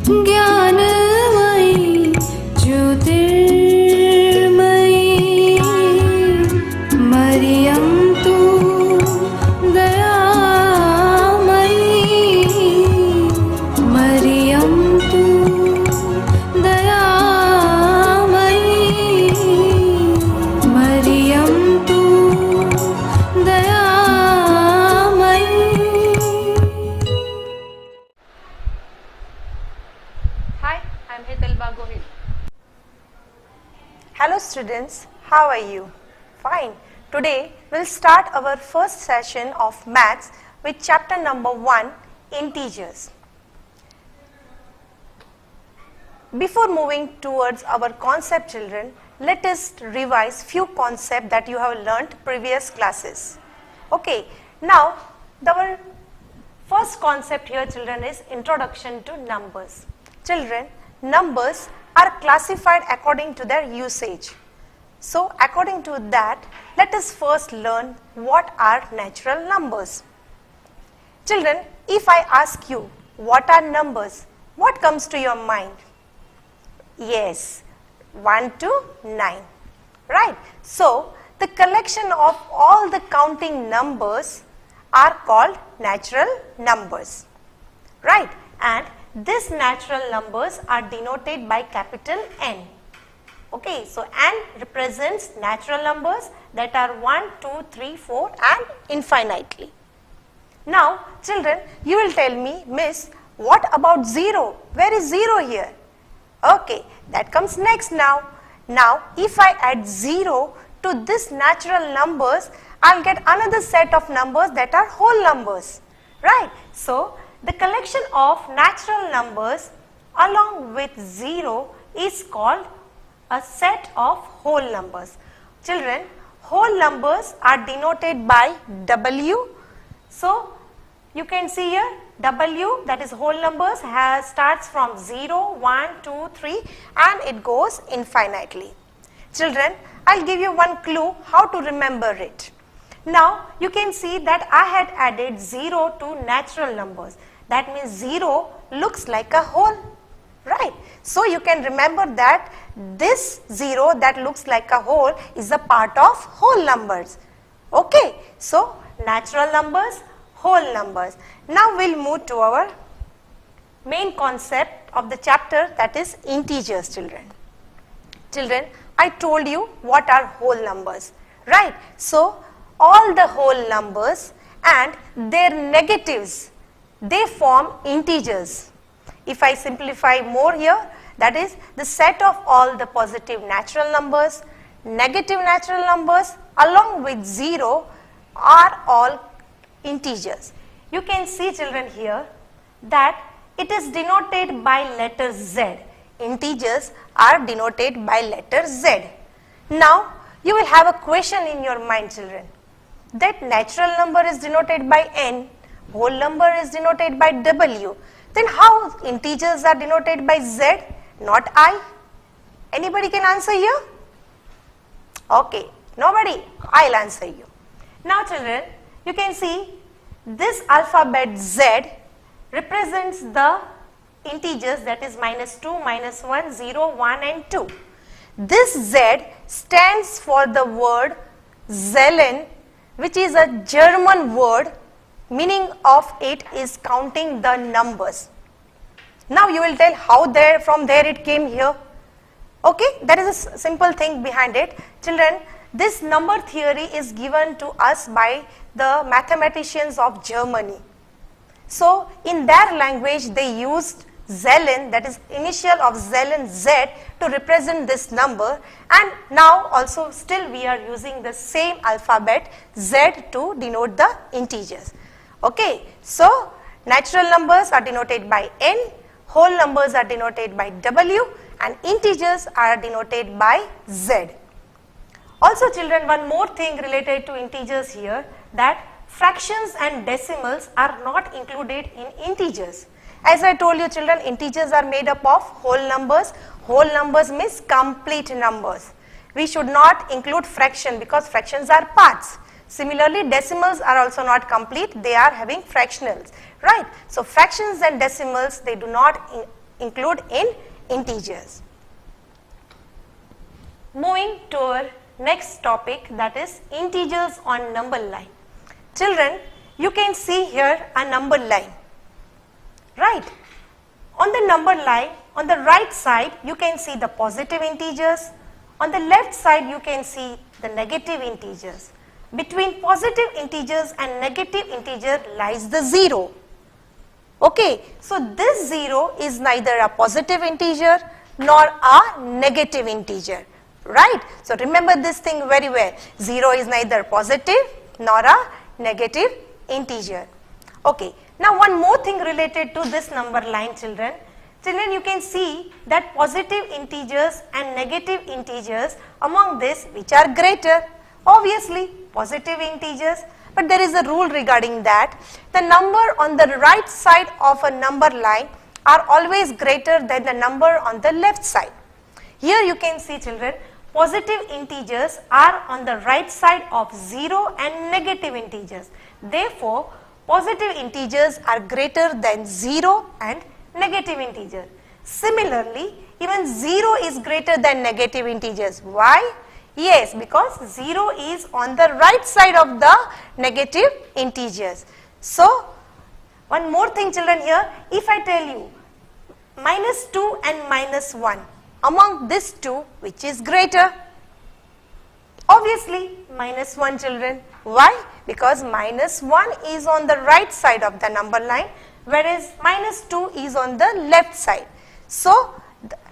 ज्ञानमयी ज्योतिर्मयी मरियं तु दयामयी मरियं तु दयामयी मरियं तु दयामयी. Hi, I'm Hetalba Gohil. Hello students, how are you? Fine. Today we'll start our first session of maths with chapter number 1, integers. Before moving towards our concept children, let us revise few concepts that you have learnt previous classes. Okay, now our first concept here children is introduction to numbers. Children, numbers are classified according to their usage. So according to that, let us first learn what are natural numbers. Children, if I ask you what are numbers, what comes to your mind? Yes, 1 to 9, right? So the collection of all the counting numbers are called natural numbers, right? And these natural numbers are denoted by capital N. Okay, so N represents natural numbers that are 1, 2, 3, 4 and infinitely. Now children, you will tell me, Miss, what about 0? Where is 0 here? Okay, that comes next now. Now if I add 0 to this natural numbers, I'll get another set of numbers that are whole numbers, right? So the collection of natural numbers along with 0 is called a set of whole numbers. Children, whole numbers are denoted by W. So you can see here W, that is whole numbers, starts from 0, 1, 2, 3 and it goes infinitely. Children, I'll give you one clue how to remember it. Now you can see that I had added 0 to natural numbers. That means 0 looks like a whole, right? So you can remember that this 0 that looks like a whole is a part of whole numbers. Okay, so natural numbers, whole numbers. Now we'll move to our main concept of the chapter, that is integers, children. Children, I told you what are whole numbers, right? So all the whole numbers and their negatives, they form integers. If I simplify more here, that is the set of all the positive natural numbers, negative natural numbers along with 0 are all integers. You can see children here that it is denoted by letter Z. Integers are denoted by letter Z. Now you will have a question in your mind, children, that natural number is denoted by N, whole number is denoted by W, then how integers are denoted by Z, not I? Anybody can answer here? Okay, nobody? I'll answer you. Now children, you can see this alphabet Z represents the integers, that is -2, -1, 0, 1 and 2. This Z stands for the word Zählen, which is a German word. Meaning of it is counting the numbers. Now you will tell how from there it came here. Okay, that is a simple thing behind it. Children, this number theory is given to us by the mathematicians of Germany. So in their language they used Zählen, that is initial of Zählen Z, to represent this number, and now also still we are using the same alphabet Z to denote the integers. Okay, so natural numbers are denoted by N, whole numbers are denoted by W and integers are denoted by Z. Also children, one more thing related to integers here, that fractions and decimals are not included in integers. As I told you children, integers are made up of whole numbers. Whole numbers means complete numbers. We should not include fraction because fractions are parts. Similarly, decimals are also not complete, they are having fractionals, right? So fractions and decimals, they do not include in integers. Moving to our next topic, that is integers on number line. Children, you can see here a number line, right? On the number line, on the right side, you can see the positive integers. On the left side, you can see the negative integers. Between positive integers and negative integer lies the 0. Okay, so this 0 is neither a positive integer nor a negative integer, right? So remember this thing very well. 0 is neither positive nor a negative integer. Okay, now one more thing related to this number line, children. Children, you can see that positive integers and negative integers, among this, which are greater? Obviously, positive integers. But there is a rule regarding that. The number on the right side of a number line are always greater than the number on the left side. Here you can see, children, positive integers are on the right side of 0 and negative integers. Therefore, positive integers are greater than 0 and negative integer. Similarly, even 0 is greater than negative integers. Why? Yes, because 0 is on the right side of the negative integers. So, one more thing, children, here, if I tell you minus 2 and minus 1, among these two, which is greater? Obviously, minus 1, children. Why? Because minus 1 is on the right side of the number line, whereas minus 2 is on the left side. So,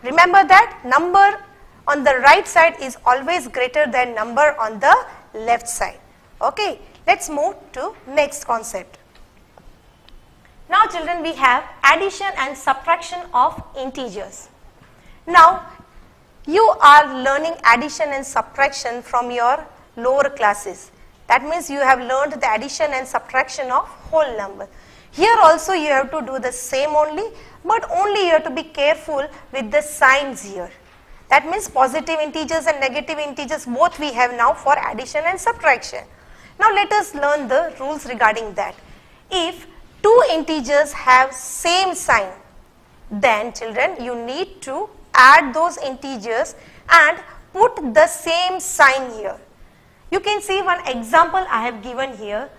remember that number on the right side is always greater than number on the left side. Okay, let's move to next concept. Now children, we have addition and subtraction of integers. Now, you are learning addition and subtraction from your lower classes. That means you have learned the addition and subtraction of whole number. Here also you have to do the same only, but only you have to be careful with the signs here. That means positive integers and negative integers both we have now for addition and subtraction. Now let us learn the rules regarding that. If two integers have same sign, then children, you need to add those integers and put the same sign here. You can see one example I have given here.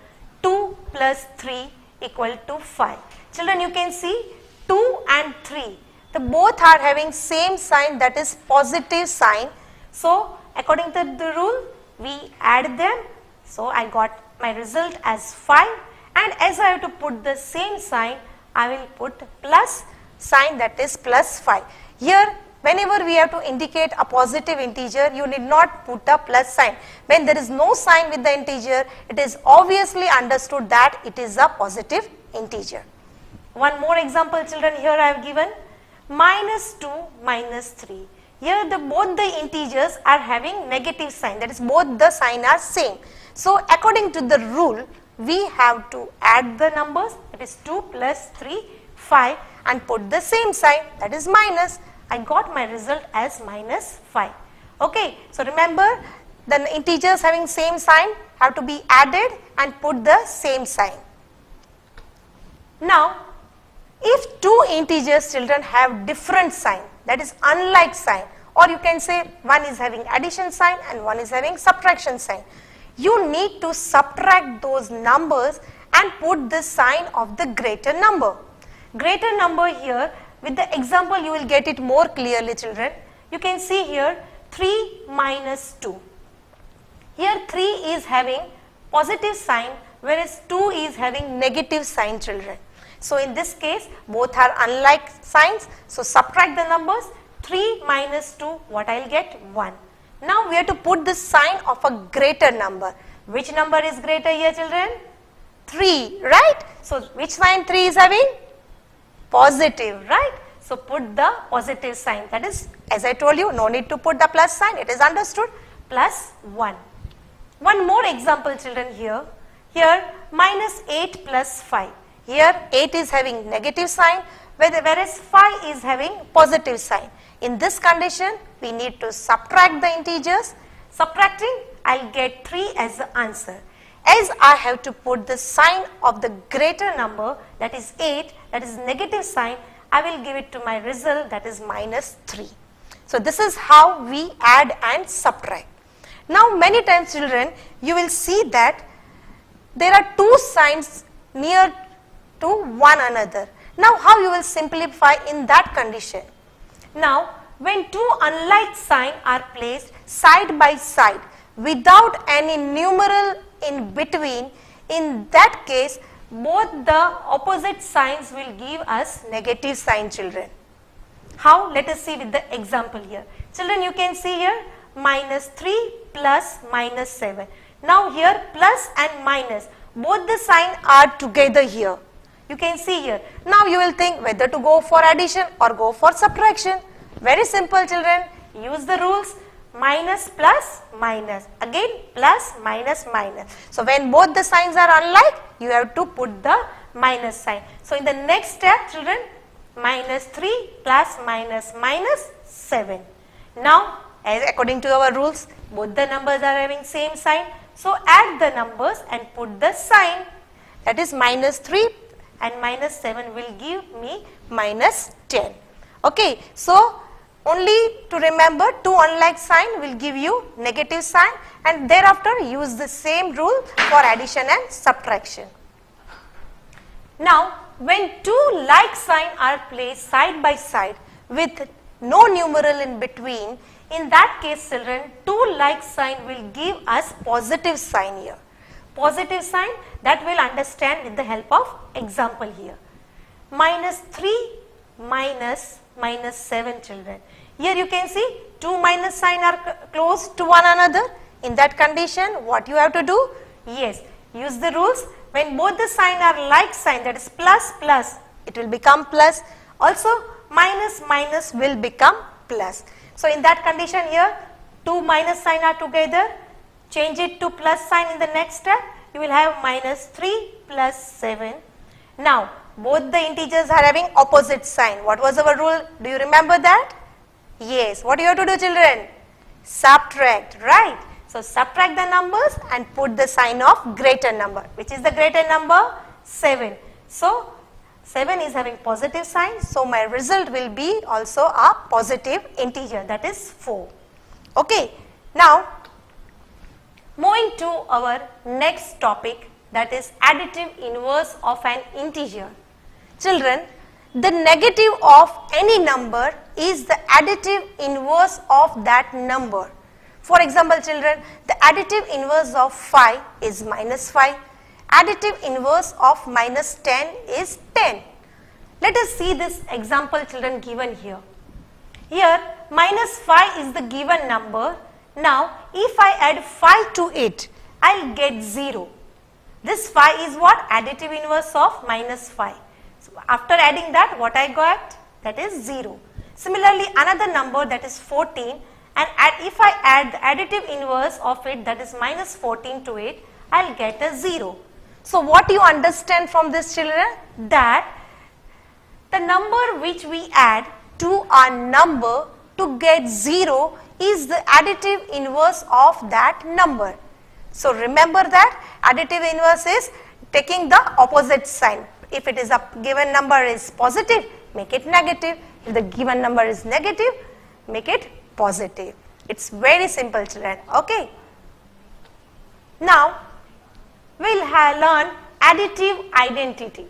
2 plus 3 equal to 5. Children, you can see 2 and 3. The both are having same sign, that is positive sign. So, according to the rule, we add them. So, I got my result as 5, and as I have to put the same sign, I will put plus sign, that is plus 5. Here, whenever we have to indicate a positive integer, you need not put a plus sign. When there is no sign with the integer, it is obviously understood that it is a positive integer. One more example, children, here I have given minus 2 minus 3. Here both the integers are having negative sign, that is both the sign are same. So, according to the rule, we have to add the numbers, that is 2 plus 3, 5, and put the same sign, that is minus. I got my result as minus 5. Okay, so remember, the integers having same sign have to be added and put the same sign. Now, if two integers, children, have different sign, that is unlike sign, or you can say one is having addition sign and one is having subtraction sign, you need to subtract those numbers and put the sign of the greater number. Greater number here, with the example you will get it more clearly, children. You can see here 3 minus 2. Here 3 is having positive sign, whereas 2 is having negative sign, children. So, in this case, both are unlike signs. So, subtract the numbers. 3 minus 2, what I will get? 1. Now, we have to put the sign of a greater number. Which number is greater here, children? 3, right? So, which sign 3 is having? Positive, right? So, put the positive sign. That is, as I told you, no need to put the plus sign. It is understood. Plus 1. One more example, children, here. Here, minus 8 plus 5. Here 8 is having negative sign, whereas 5 is having positive sign. In this condition, we need to subtract the integers. Subtracting, I will get 3 as the answer. As I have to put the sign of the greater number, that is 8, that is negative sign, I will give it to my result, that is minus 3. So this is how we add and subtract. Now many times children, you will see that there are two signs near to one another. Now how you will simplify in that condition? Now when two unlike signs are placed side by side without any numeral in between, in that case both the opposite signs will give us negative sign, children. How? Let us see with the example here. Children, you can see here minus 3 plus minus 7. Now here plus and minus, both the sign are together here. You can see here. Now you will think whether to go for addition or go for subtraction. Very simple, children. Use the rules. Minus plus minus. Again plus minus minus. So when both the signs are unlike, you have to put the minus sign. So in the next step, children, minus 3 plus minus minus 7. Now as according to our rules, both the numbers are having same sign. So add the numbers and put the sign. That is minus 3 and minus 7 will give me minus 10. Okay, so only to remember, two unlike sign will give you negative sign, and thereafter use the same rule for addition and subtraction. Now when two like sign are placed side by side with no numeral in between, in that case children, two like sign will give us positive sign here. Positive sign that we'll understand with the help of example here. Minus 3 minus minus 7, children. Here you can see two minus sign are close to one another. In that condition, what you have to do? Yes, use the rules. When both the sign are like sign, that is plus plus, it will become plus. Also minus minus will become plus. So in that condition here, two minus sign are together. Change it to plus sign in the next step. You will have minus 3 plus 7. Now both the integers are having opposite sign. What was our rule? Do you remember that? Yes. What do you have to do, children? Subtract, right? So subtract the numbers and put the sign of greater number. Which is the greater number? 7. So 7 is having positive sign. So my result will be also a positive integer, that is 4. Okay. Now moving to our next topic, that is additive inverse of an integer. Children, the negative of any number is the additive inverse of that number. For example, children, the additive inverse of 5 is minus 5. Additive inverse of minus 10 is 10. Let us see this example, children, given here. Here minus 5 is the given number. Now if I add 5 to it, I will get 0. This 5 is what? Additive inverse of minus 5. So after adding that, what I got? That is 0. Similarly, another number, that is 14, and if I add the additive inverse of it, that is minus 14 to it, I will get a 0. So what you understand from this, children? That the number which we add to our number to get 0 is the additive inverse of that number. So remember that additive inverse is taking the opposite sign. If it is a given number is positive, make it negative. If the given number is negative, make it positive. It's very simple, children. Okay. Now we'll learn additive identity.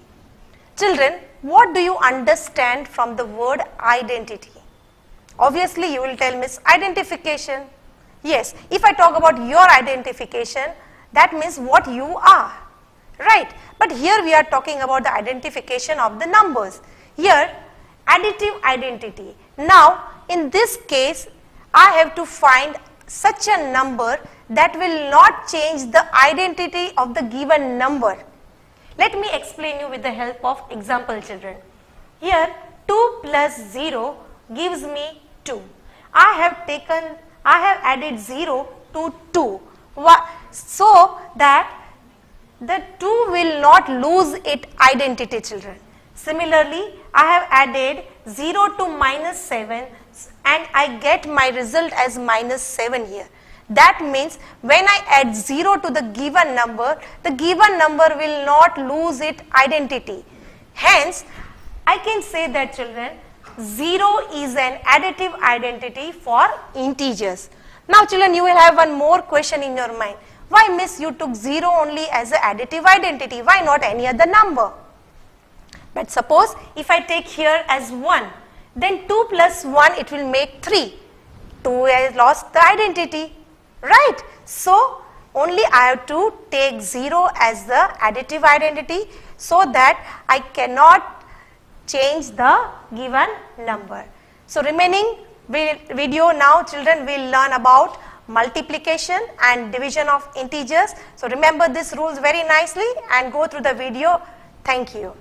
Children, what do you understand from the word identity? Obviously you will tell, Miss, identification. Yes, if I talk about your identification, that means what you are, right? But here we are talking about the identification of the numbers. Here, additive identity. Now in this case, I have to find such a number that will not change the identity of the given number. Let me explain you with the help of example, children. Here 2 plus 0 gives me 2. I have added 0 to 2 so that the 2 will not lose its identity, children. Similarly, I have added 0 to minus 7 and I get my result as minus 7 here. That means when I add 0 to the given number will not lose its identity. Hence, I can say that children, 0 is an additive identity for integers. Now children, you will have one more question in your mind. Why miss you took 0 only as an additive identity? Why not any other number? But suppose if I take here as 1, then 2 plus 1 it will make 3. 2 has lost the identity, right? So only I have to take 0 as the additive identity so that I cannot change the given number. So remaining video now children will learn about multiplication and division of integers. So remember these rules very nicely and go through the video. Thank you.